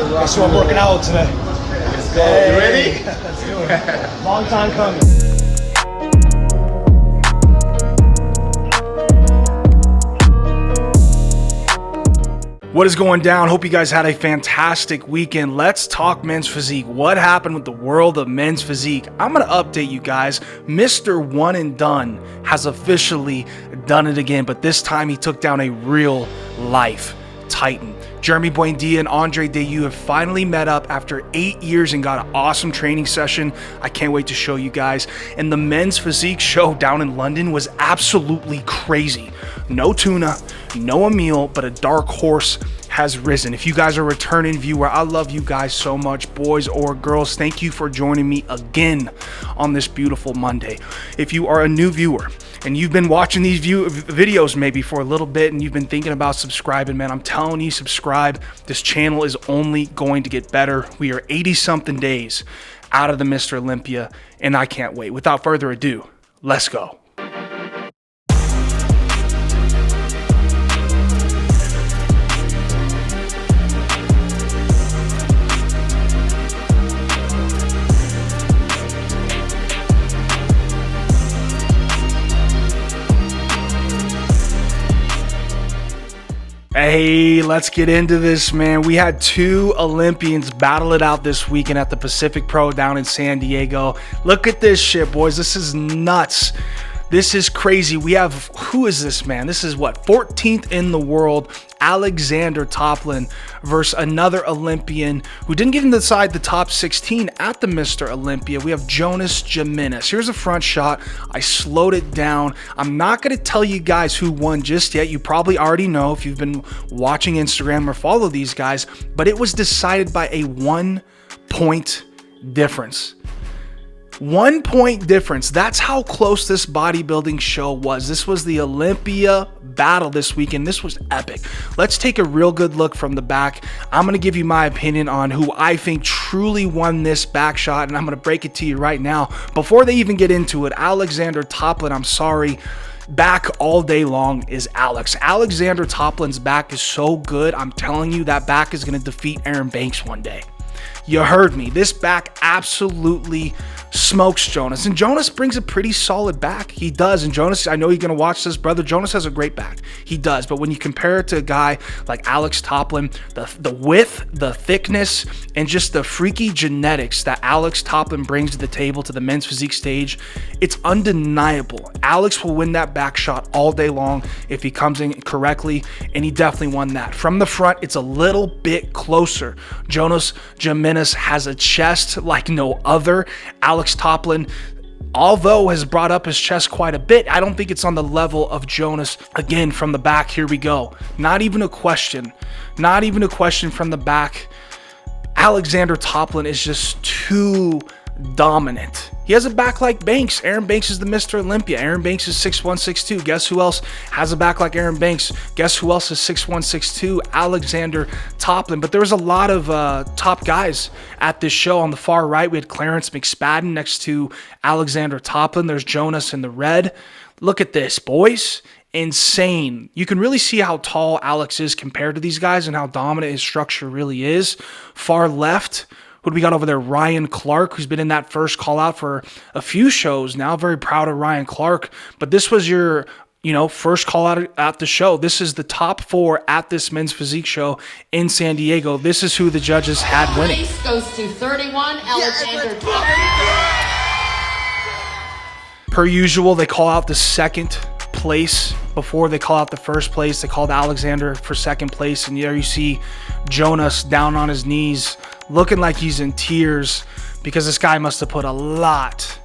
Guess who I'm working out today? Let's go. You ready? Let's do it. Long time coming. What is going down? Hope you guys had a fantastic weekend. Let's talk men's physique. What happened with the world of men's physique? I'm going to update you guys. Mr. One and Done has officially done it again, but this time he took down a real life titan. Jeremy Buendia and Andre Deyu have finally met up after 8 years and got an awesome training session. I can't wait to show you guys. And the men's physique show down in London was absolutely crazy. No tuna, no Emil, but a dark horse has risen. If you guys are a returning viewer, I love you guys so much, boys or girls. Thank you for joining me again on this beautiful Monday. If you are a new viewer and you've been watching these videos maybe for a little bit and you've been thinking about subscribing, man, I'm telling you, subscribe. This channel is only going to get better. We are 80-something days out of the Mr. Olympia, and I can't wait. Without further ado, let's go. Hey, let's get into this, man. We had two Olympians battle it out this weekend at the Pacific Pro down in San Diego. Look at this shit, boys. This is nuts. This is crazy. We have, who is this man? This is what, 14th in the world, Alexander Toplin versus another Olympian who didn't get inside the top 16 at the Mr. Olympia. We have Jonas Jimenez. Here's a front shot. I slowed it down. I'm not going to tell you guys who won just yet. You probably already know if you've been watching Instagram or follow these guys, but it was decided by a 1-point difference. 1 point difference. That's how close this bodybuilding show was. This was the Olympia battle this weekend. This was epic. Let's take a real good look from the back. I'm going to give you my opinion on who I think truly won this back shot, and I'm going to break it to you right now. Before they even get into it, Alexander Toplin, I'm sorry, back all day long is Alex. Alexander Toplin's back is so good. I'm telling you, that back is going to defeat Aaron Banks one day. You heard me. This back absolutely smokes Jonas. And Jonas brings a pretty solid back. He does. And Jonas, I know you're going to watch this, brother. Jonas has a great back. He does. But when you compare it to a guy like Alex Toplin, the width, the thickness, and just the freaky genetics that Alex Toplin brings to the table, to the men's physique stage, it's undeniable. Alex will win that back shot all day long if he comes in correctly, and he definitely won that. From the front, it's a little bit closer. Jonas Jimenez has a chest like no other. Alex Toplin, although has brought up his chest quite a bit, I don't think it's on the level of Jonas. Again, from the back, here we go. Not even a question. Not even a question from the back. Alexander Toplin is just too dominant. He has a back like Banks. Aaron Banks is the Mr. Olympia. Aaron Banks is 6'1", 6'2". Guess who else has a back like Aaron Banks? Guess who else is 6'1", 6'2"? Alexander Toplin. But there was a lot of top guys at this show. On the far right, we had Clarence McSpadden next to Alexander Toplin. There's Jonas in the red. Look at this, boys. Insane. You can really see how tall Alex is compared to these guys and how dominant his structure really is. Far left, who do we got over there? Ryan Clark, who's been in that first call out for a few shows now. Very proud of Ryan Clark. But this was your, first call out at the show. This is the top 4 at this men's physique show in San Diego. This is who the judges had winning. Place goes to 31, Alexander Per usual, they call out the second place before they call out the first place. They called Alexander for second place, and there you see Jonas down on his knees, looking like he's in tears because this guy must have put a lot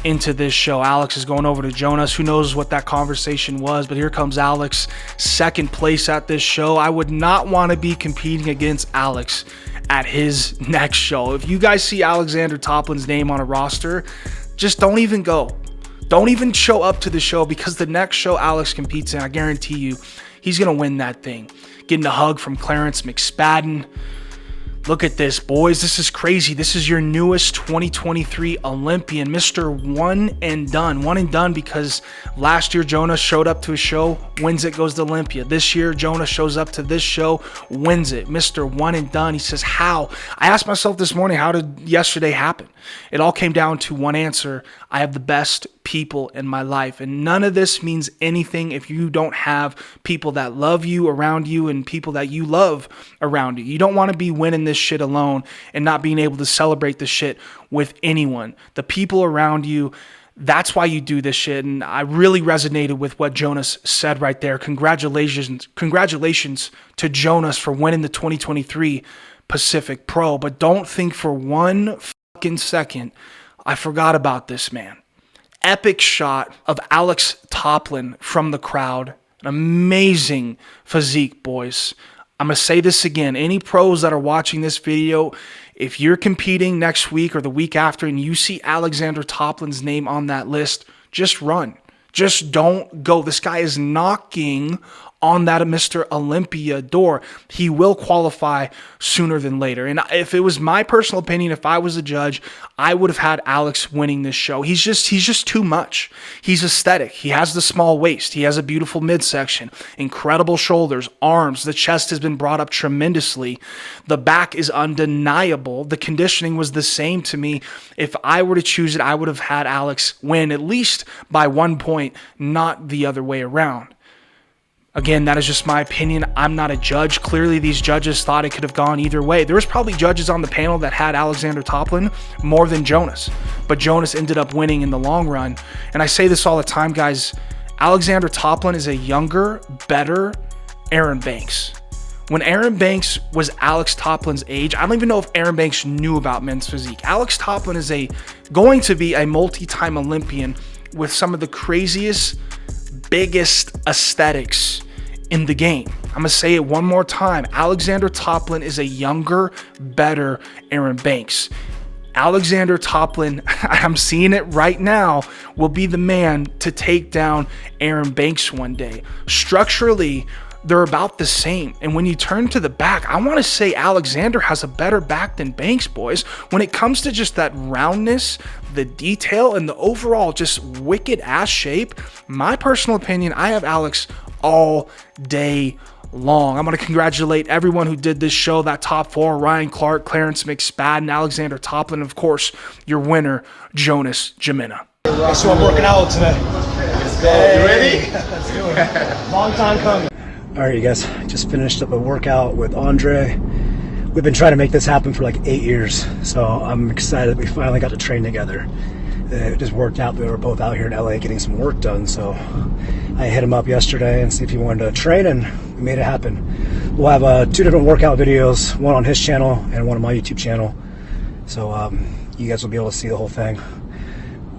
into this show. Alex is going over to Jonas. Who knows what that conversation was, but here comes Alex, second place at this show. I would not want to be competing against Alex at his next show. If you guys see Alexander Toplin's name on a roster, just don't even go. Don't even show up to the show, because the next show Alex competes in, I guarantee you, he's going to win that thing. Getting a hug from Clarence McSpadden. Look at this, boys. This is crazy. This is your newest 2023 Olympian, Mr. One and Done. One and done because last year Jonas showed up to a show, wins it, goes to Olympia. This year, Jonas shows up to this show, wins it. Mr. One and Done. He says, how? I asked myself this morning, how did yesterday happen? It all came down to one answer. I have the best people in my life. And none of this means anything if you don't have people that love you around you and people that you love around you. You don't want to be winning this shit alone and not being able to celebrate this shit with anyone. The people around you, that's why you do this shit. And I really resonated with what Jonas said right there. Congratulations to Jonas for winning the 2023 Pacific Pro. But don't think for one fucking second I forgot about this man. Epic shot of Alex Toplin from the crowd. An amazing physique, boys. I'm going to say this again. Any pros that are watching this video, if you're competing next week or the week after and you see Alexander Toplin's name on that list, just run. Just don't go. This guy is knocking on that Mr. Olympia door. He will qualify sooner than later. And if it was my personal opinion, if I was a judge, I would have had Alex winning this show. He's just too much. He's aesthetic. He has the small waist. He has a beautiful midsection, incredible shoulders, arms. The chest has been brought up tremendously. The back is undeniable. The conditioning was the same to me. If I were to choose it, I would have had Alex win at least by 1 point, not the other way around. Again, that is just my opinion. I'm not a judge. Clearly, these judges thought it could have gone either way. There was probably judges on the panel that had Alexander Toplin more than Jonas, but Jonas ended up winning in the long run. And I say this all the time, guys. Alexander Toplin is a younger, better Aaron Banks. When Aaron Banks was Alex Toplin's age, I don't even know if Aaron Banks knew about men's physique. Alex Toplin is going to be a multi-time Olympian with some of the craziest, biggest aesthetics in the game. I'm going to say it one more time. Alexander Toplin is a younger, better Aaron Banks. Alexander Toplin, I'm seeing it right now, will be the man to take down Aaron Banks one day. Structurally, they're about the same. And when you turn to the back, I want to say Alexander has a better back than Banks, boys. When it comes to just that roundness, the detail, and the overall just wicked ass shape, my personal opinion, I have Alex all day long. I'm going to congratulate everyone who did this show, that top four, Ryan Clark, Clarence McSpadden, Alexander Toplin, and of course, your winner, Jonas Jimena. So I'm working out today. You ready? Let's do it. Long time coming. All right, you guys, just finished up a workout with Andre. We've been trying to make this happen for like 8 years, so I'm excited that we finally got to train together. It just worked out. We were both out here in LA getting some work done, so I hit him up yesterday and see if he wanted to train, and we made it happen. We'll have 2 different workout videos, one on his channel and one on my YouTube channel, so you guys will be able to see the whole thing.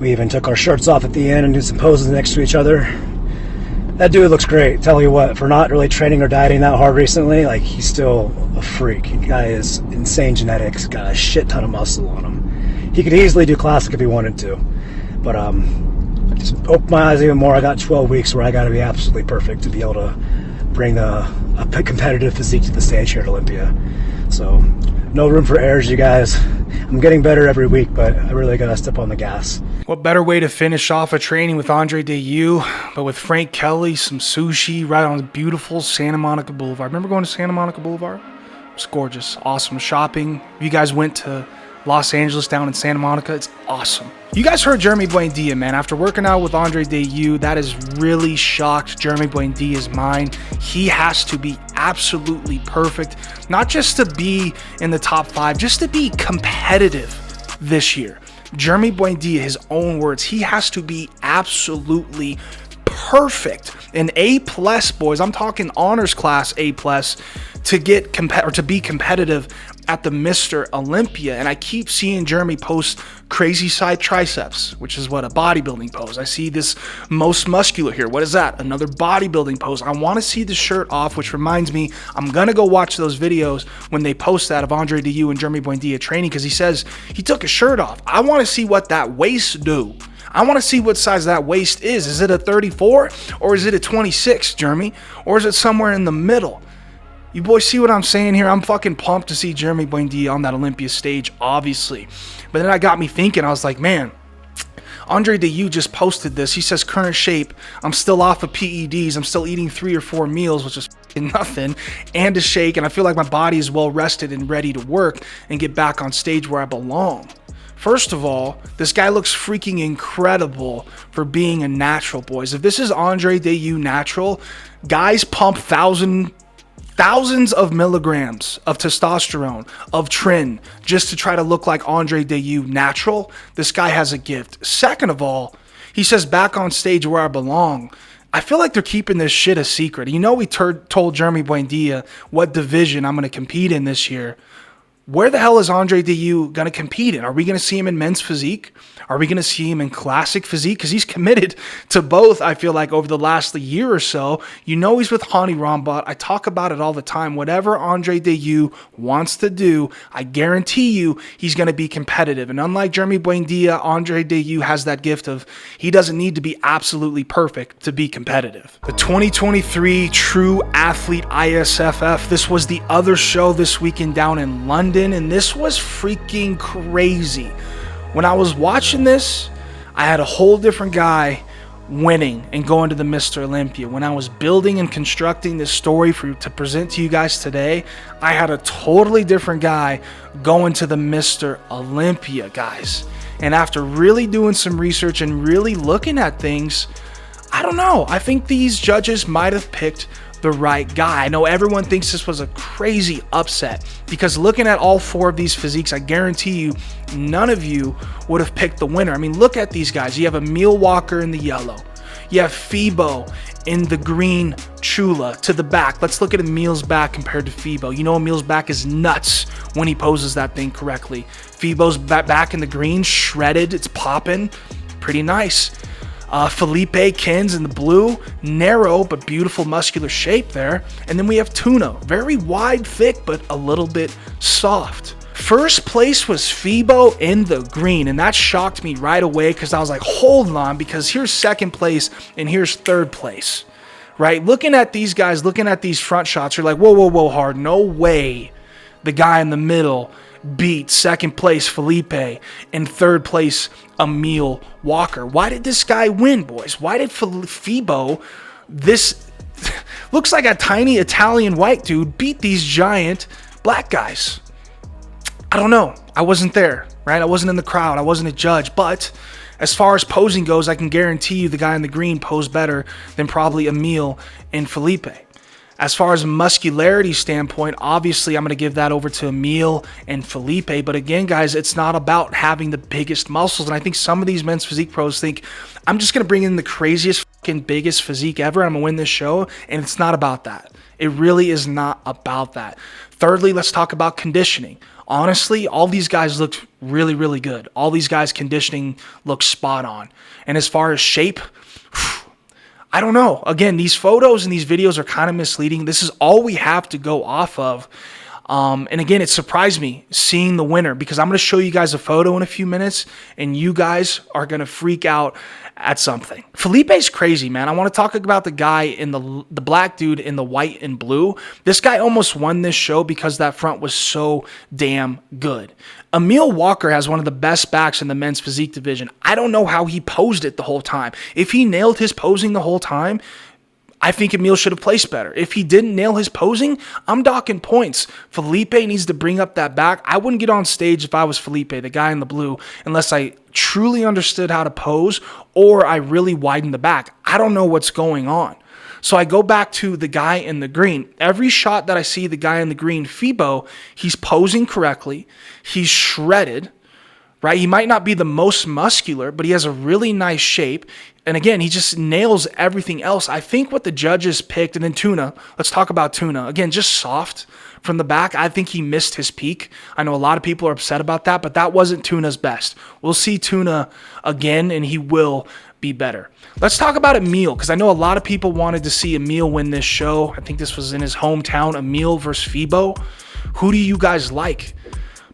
We even took our shirts off at the end and did some poses next to each other. That dude looks great. Tell you what, for not really training or dieting that hard recently, like, he's still a freak. The guy is insane genetics, got a shit ton of muscle on him. He could easily do classic if he wanted to, but I just opened my eyes even more. I got 12 weeks where I got to be absolutely perfect to be able to bring a competitive physique to the stage here at Olympia. So no room for errors, you guys. I'm getting better every week, but I really got to step on the gas. What better way to finish off a training with Andre Dayu, but with Frank Kelly, some sushi right on the beautiful Santa Monica Boulevard. Remember going to Santa Monica Boulevard? It was gorgeous. Awesome shopping. If you guys went to Los Angeles down in Santa Monica, it's awesome. You guys heard Jeremy Buendia, man. After working out with Andre Dayu, that has really shocked Jeremy Buendia's mind. He has to be absolutely perfect, not just to be in the top 5, just to be competitive this year. Jeremy Buendia, his own words, he has to be absolutely perfect. An A+, boys, I'm talking honors class A+, to get to be competitive at the Mr. Olympia. And I keep seeing Jeremy post crazy side triceps, which is what, a bodybuilding pose. I see this most muscular here. What is that? Another bodybuilding pose. I want to see the shirt off, which reminds me, I'm going to go watch those videos when they post that of Andre Dayu and Jeremy Buendia training, because he says he took his shirt off. I want to see what that waist do. I want to see what size that waist is. Is it a 34 or is it a 26, Jeremy? Or is it somewhere in the middle? You boys see what I'm saying here? I'm fucking pumped to see Jeremy Buendia on that Olympia stage, obviously. But then I got me thinking, I was like, man, Andre Dayu just posted this. He says, current shape, I'm still off of PEDs. I'm still eating 3 or 4 meals, which is nothing, and a shake. And I feel like my body is well rested and ready to work and get back on stage where I belong. First of all, this guy looks freaking incredible for being a natural, boys. If this is Andre Dayu natural, guys pump thousands of milligrams of testosterone, of trin, just to try to look like Andre Dayu natural. This guy has a gift. Second of all, he says back on stage where I belong. I feel like they're keeping this shit a secret. You know, we told Jeremy Buendia what division I'm going to compete in this year. Where the hell is Andre Dayu going to compete in? Are we going to see him in men's physique? Are we going to see him in classic physique? Because he's committed to both, I feel like, over the last year or so. You know he's with Hani Rambot. I talk about it all the time. Whatever Andre Dayu wants to do, I guarantee you he's going to be competitive. And unlike Jeremy Buendia, Andre Dayu has that gift of he doesn't need to be absolutely perfect to be competitive. The 2023 True Athlete ISFF. This was the other show this weekend down in London. And this was freaking crazy. When I was watching this, I had a whole different guy winning and going to the Mr. Olympia. When I was building and constructing this story to present to you guys today, I had a totally different guy going to the Mr. Olympia, guys. And after really doing some research and really looking at things, I don't know. I think these judges might have picked the right guy. I know everyone thinks this was a crazy upset because looking at all 4 of these physiques, I guarantee you none of you would have picked the winner. I mean, look at these guys. You have Emil Walker in the yellow. You have Fibo in the green Chula to the back. Let's look at Emil's back compared to Fibo. You know Emil's back is nuts when he poses that thing correctly. Fibo's back in the green, shredded. It's popping. Pretty nice. Felipe Kins in the blue, narrow but beautiful muscular shape there. And then we have Tuna, very wide, thick, but a little bit soft. First place was Fibo in the green, and that shocked me right away because I was like, hold on, because here's second place and here's third place, right? Looking at these guys, looking at these front shots, you're like, whoa, hard. No way the guy in the middle beat second place Felipe and third place Emil Walker. Why did this guy win, boys? Why did Fibo, this looks like a tiny Italian white dude, beat these giant black guys? I don't know. I wasn't there, right? I wasn't in the crowd. I wasn't a judge. But as far as posing goes, I can guarantee you the guy in the green posed better than probably Emil and Felipe. As far as muscularity standpoint, obviously I'm going to give that over to Emil and Felipe. But again, guys, it's not about having the biggest muscles. And I think some of these men's physique pros think, I'm just going to bring in the craziest fucking biggest physique ever. I'm going to win this show. And it's not about that. It really is not about that. Thirdly, let's talk about conditioning. Honestly, all these guys looked really, really good. All these guys' conditioning looked spot on. And as far as shape, I don't know. Again, these photos and these videos are kind of misleading. This is all we have to go off of. And again, it surprised me seeing the winner because I'm going to show you guys a photo in a few minutes and you guys are going to freak out at something. Felipe's crazy, man. I want to talk about the guy in the black dude in the white and blue. This guy almost won this show because that front was so damn good. Emil Walker has one of the best backs in the men's physique division. I don't know how he posed it the whole time. If he nailed his posing the whole time, I think Emil should have placed better. If he didn't nail his posing, I'm docking points. Felipe needs to bring up that back. I wouldn't get on stage if I was Felipe, the guy in the blue, unless I truly understood how to pose or I really widened the back. I don't know what's going on. So I go back to the guy in the green. Every shot that I see the guy in the green, Fibo, he's posing correctly. He's shredded, right? He might not be the most muscular, but he has a really nice shape. And again, he just nails everything else. I think what the judges picked, and then Tuna, let's talk about Tuna. Again, just soft from the back. I think he missed his peak. I know a lot of people are upset about that, but that wasn't Tuna's best. We'll see Tuna again, and he will be better. Let's talk about Emil, because I know a lot of people wanted to see Emil win this show. I think this was in his hometown, Emil versus Fibo. Who do you guys like?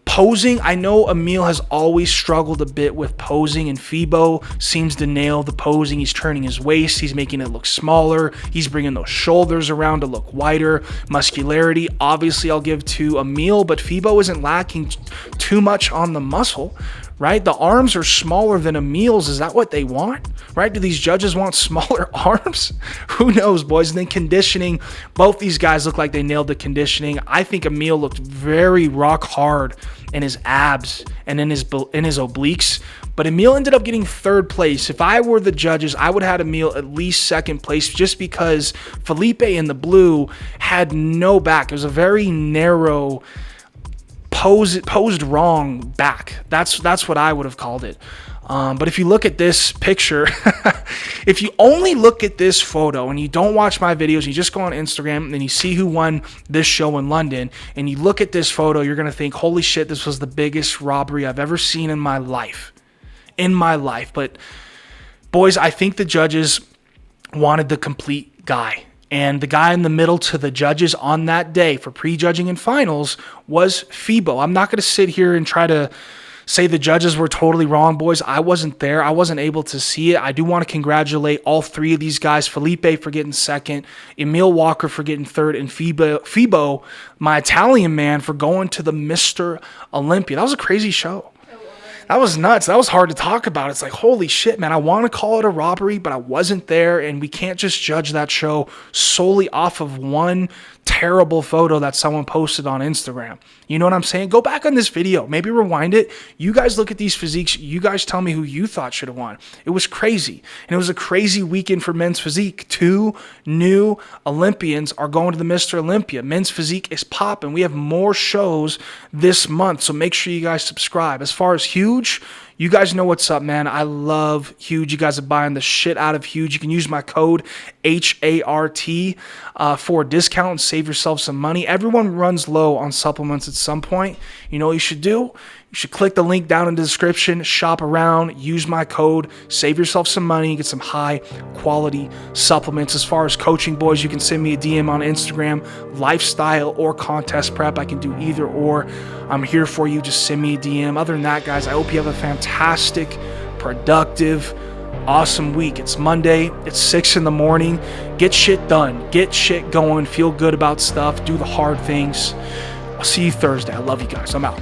Posing, I know Emil has always struggled a bit with posing, and Fibo seems to nail the posing. He's turning his waist. He's making it look smaller. He's bringing those shoulders around to look wider. Muscularity, obviously, I'll give to Emil, but Fibo isn't lacking too much on the muscle, right? The arms are smaller than Emil's. Is that what they want, right? Do these judges want smaller arms? Who knows, boys? And then conditioning, both these guys look like they nailed the conditioning. I think Emil looked very rock hard in his abs and in his obliques, but Emil ended up getting third place. If I were the judges, I would have had Emil at least second place, just because Felipe in the blue had no back. It was a very narrow, posed wrong back. That's what I would have called it. But if you look at this picture, if you only look at this photo and you don't watch my videos, you just go on Instagram and you see who won this show in London, and you look at this photo, you're going to think, holy shit, this was the biggest robbery I've ever seen in my life. But boys, I think the judges wanted the complete guy. And the guy in the middle to the judges on that day for prejudging and finals was Fibo. I'm not going to sit here and try to say the judges were totally wrong, boys. I wasn't there. I wasn't able to see it. I do want to congratulate all three of these guys. Felipe for getting second, Emil Walker for getting third, and Fibo, my Italian man, for going to the Mr. Olympia. That was a crazy show. That was nuts. That was hard to talk about. It's like, holy shit, man. I want to call it a robbery, but I wasn't there, and we can't just judge that show solely off of one terrible photo that someone posted on Instagram. You know what I'm saying? Go back on this video. Maybe rewind it. You guys look at these physiques. You guys tell me who you thought should have won. It was crazy. And it was a crazy weekend for men's physique. 2 new Olympians are going to the Mr. Olympia. Men's physique is popping. We have more shows this month, so make sure you guys subscribe. As far as Huge, you guys know what's up, man. I love Huge. You guys are buying the shit out of Huge. You can use my code HART for a discount and save yourself some money. Everyone runs low on supplements at some point. You know what you should do? You should click the link down in the description, shop around, use my code, save yourself some money, get some high quality supplements. As far as coaching, boys, you can send me a DM on Instagram, lifestyle or contest prep. I can do either or. I'm here for you. Just send me a DM. Other than that, guys, I hope you have a fantastic, productive, awesome week. It's Monday. It's 6 in the morning. Get shit done. Get shit going. Feel good about stuff. Do the hard things. I'll see you Thursday. I love you guys. I'm out.